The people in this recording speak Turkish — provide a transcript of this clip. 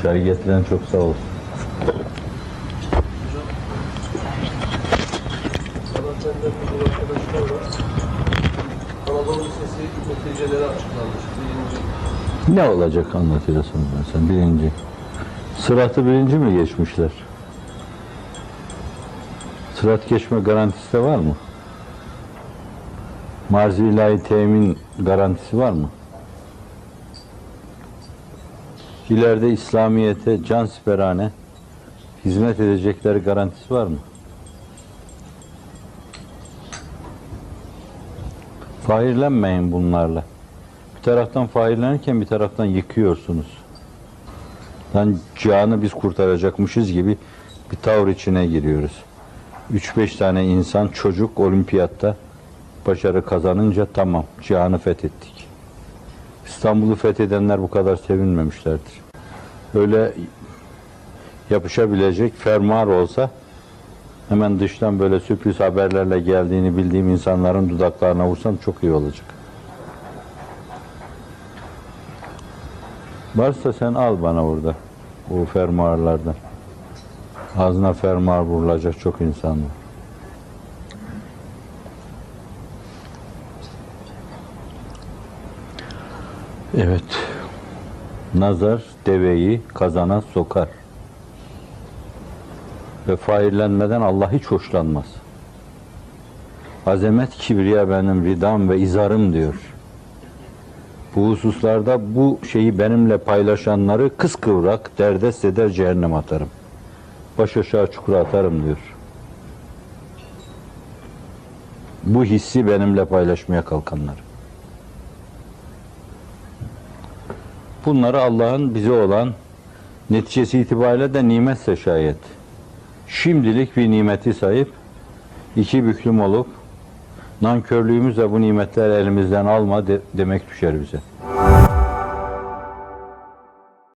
Çay getiren çok sağ olsun. Sanatçılarından bir arkadaşlar var. Anadolu Lisesi neticeleri açıklanmış. Birinci. Ne olacak anlatıyorsun sen? Birinci. Sıratı birinci mi geçmişler? Sırat geçme garantisi de var mı? Marzi ilahi temin garantisi var mı? İleride İslamiyet'e cansiperane hizmet edecekleri garantisi var mı? Fahirlenmeyin bunlarla. Bir taraftan fahirlenirken bir taraftan yıkıyorsunuz. Yani canı biz kurtaracakmışız gibi bir tavır içine giriyoruz. 3-5 tane insan, çocuk olimpiyatta başarı kazanınca tamam, cihanı fethettik. İstanbul'u fethedenler bu kadar sevinmemişlerdir. Öyle yapışabilecek fermuar olsa hemen dıştan böyle sürpriz haberlerle geldiğini bildiğim insanların dudaklarına vursam çok iyi olacak. Varsa sen al bana burada bu fermuarlardan. Ağzına fermuar vurulacak çok insan var. Evet. Nazar deveyi kazana sokar. Ve faillenmeden Allah hiç hoşlanmaz. Azamet, kibriya benim ridam ve izarım diyor. Bu hususlarda bu şeyi benimle paylaşanları kıskıvrak derdest eder cehennem atarım. Baş aşağı çukura atarım diyor. Bu hissi benimle paylaşmaya kalkanlar. Bunları Allah'ın bize olan neticesi itibariyle de nimetse şayet. Şimdilik bir nimeti sayıp iki büklüm olup nankörlüğümüzle bu nimetleri elimizden alma demek düşer bize.